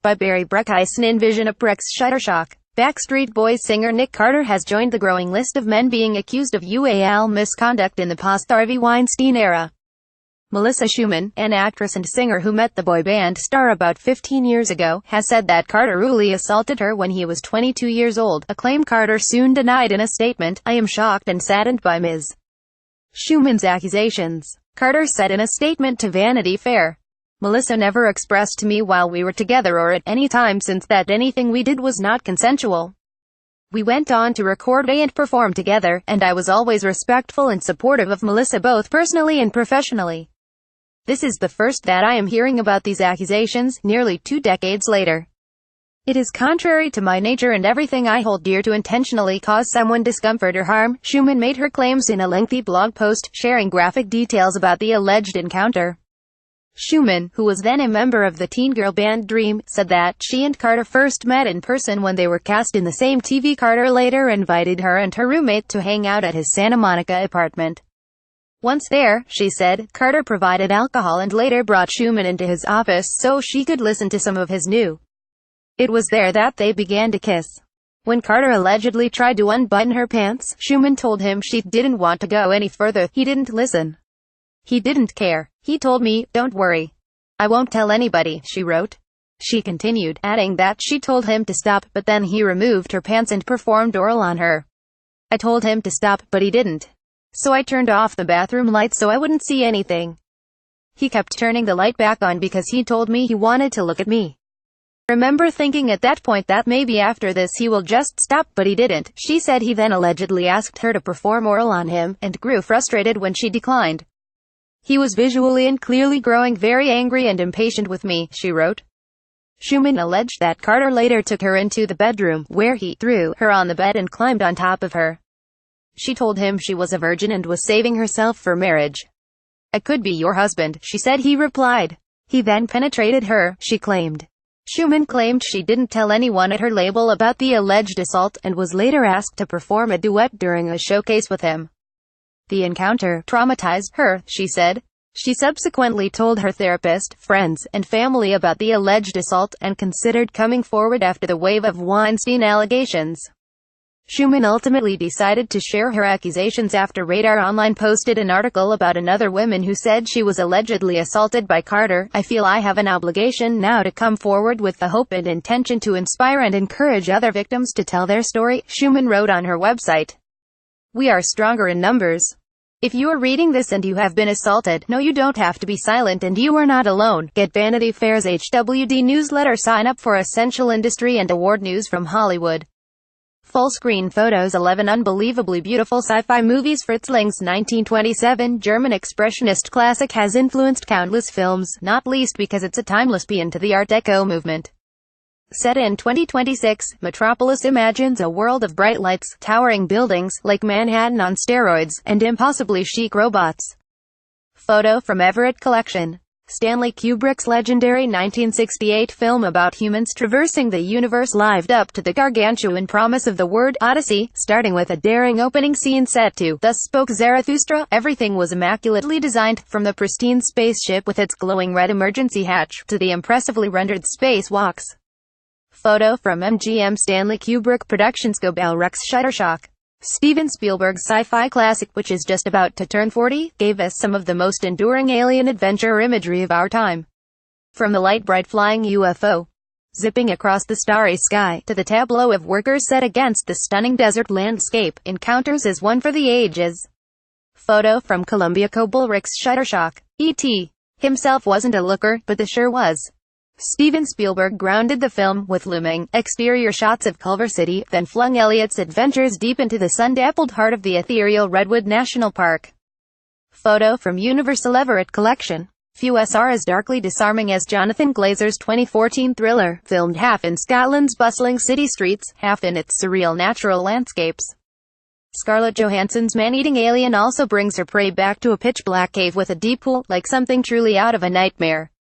by BrecheisenInvisionAPREXShutterstock. Backstreet Boys singer Nick Carter has joined the growing list of men being accused of ually misconduct in the postHarvey Weinstein era. Melissa Schuman, an actress and singer who met the boy band star about 15 years ago, has said that Carter ually assaulted her when he was 22 years old, a claim Carter soon denied in a statement. "I am shocked and saddened by Ms. Schuman's accusations," Carter said in a statement to Vanity Fair. "Melissa never expressed to me while we were together or at any time since that anything we did was not consensual. We went on to record and perform together, and I was always respectful and supportive of Melissa both personally and professionally. This is the first that I am hearing about these accusations, nearly 2 decades later. It is contrary to my nature and everything I hold dear to intentionally cause someone discomfort or harm." Schuman made her claims in a lengthy blog post, sharing graphic details about the alleged encounter. Schuman, who was then a member of the teen girl band Dream, said that she and Carter first met in person when they were cast in the same TV. Carter later invited her and her roommate to hang out at his Santa Monica apartment. Once there, she said, Carter provided alcohol and later brought Schuman into his office so she could listen to some of his new. It was there that they began to kiss. When Carter allegedly tried to unbutton her pants, Schuman told him she didn't want to go any further. "He didn't listen. He didn't care. He told me, 'Don't worry. I won't tell anybody,'" she wrote. She continued, adding that she told him to stop, but then he removed her pants and performed oral on her. "I told him to stop, but he didn't. So I turned off the bathroom light so I wouldn't see anything. He kept turning the light back on because he told me he wanted to look at me. I remember thinking at that point that maybe after this he will just stop, but he didn't." She said he then allegedly asked her to perform oral on him, and grew frustrated when she declined. "He was visually and clearly growing very angry and impatient with me," she wrote. Schuman alleged that Carter later took her into the bedroom, where he threw her on the bed and climbed on top of her. She told him she was a virgin and was saving herself for marriage. "I could be your husband," she said. He replied. He then penetrated her, she claimed. Schuman claimed she didn't tell anyone at her label about the alleged assault, and was later asked to perform a duet during a showcase with him. The encounter traumatized her, she said. She subsequently told her therapist, friends, and family about the alleged assault, and considered coming forward after the wave of Weinstein allegations. Schuman ultimately decided to share her accusations after Radar Online posted an article about another woman who said she was allegedly assaulted by Carter. "I feel I have an obligation now to come forward with the hope and intention to inspire and encourage other victims to tell their story," Schuman wrote on her website. "We are stronger in numbers. If you are reading this and you have been assaulted, no, you don't have to be silent and you are not alone. Get Vanity Fair's HWD newsletter. Sign up for essential industry and award news from Hollywood. Full-screen photos. 11 unbelievably beautiful sci-fi movies. Fritz Lang's 1927 German expressionist classic has influenced countless films, not least because it's a timeless paean to the Art Deco movement. Set in 2026, Metropolis imagines a world of bright lights, towering buildings, like Manhattan on steroids, and impossibly chic robots." Photo from Everett Collection. Stanley Kubrick's legendary 1968 film about humans traversing the universe lived up to the gargantuan promise of the word Odyssey, starting with a daring opening scene set to "Thus Spoke Zarathustra." Everything was immaculately designed, from the pristine spaceship with its glowing red emergency hatch, to the impressively rendered spacewalks. Photo from MGM Stanley Kubrick Productions. BrecheisenInvisionAPREXShutterstock. Steven Spielberg's sci-fi classic, which is just about to turn 40, gave us some of the most enduring alien adventure imagery of our time. From the light bright flying UFO zipping across the starry sky, to the tableau of workers set against the stunning desert landscape, Encounters is one for the ages. Photo from Columbia BrecheisenInvisionAPREXShutterstock. E.T. himself wasn't a looker, but the sure was. Steven Spielberg grounded the film with looming exterior shots of Culver City, then flung Elliot's adventures deep into the sun-dappled heart of the ethereal Redwood National Park. Photo from Universal Everett Collection. Few are as darkly disarming as Jonathan Glazer's 2014 thriller, filmed half in Scotland's bustling city streets, half in its surreal natural landscapes. Scarlett Johansson's man-eating alien also brings her prey back to a pitch-black cave with a deep pool, like something truly out of a nightmare.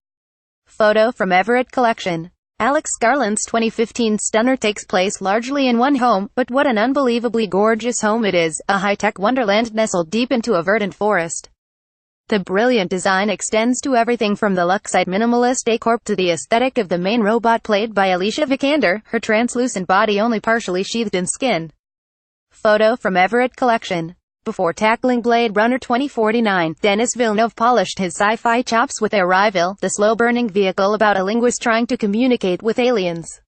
Photo from Everett Collection. Alex Garland's 2015 stunner takes place largely in one home, but what an unbelievably gorgeous home it is, a high-tech wonderland nestled deep into a verdant forest. The brilliant design extends to everything from the luxite minimalist A-Corp to the aesthetic of the main robot played by Alicia Vikander, her translucent body only partially sheathed in skin. Photo from Everett Collection. Before tackling Blade Runner 2049, Denis Villeneuve polished his sci-fi chops with Arrival, the slow-burning vehicle about a linguist trying to communicate with aliens.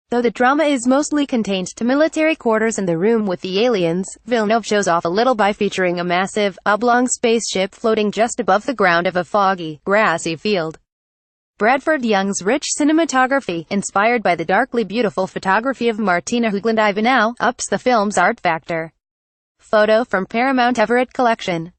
Though the drama is mostly contained to military quarters and the room with the aliens, Villeneuve shows off a little by featuring a massive, oblong spaceship floating just above the ground of a foggy, grassy field. Bradford Young's rich cinematography, inspired by the darkly beautiful photography of Martina Hoogland-Ivanhoe, ups the film's art factor. Photo from Paramount Everett Collection.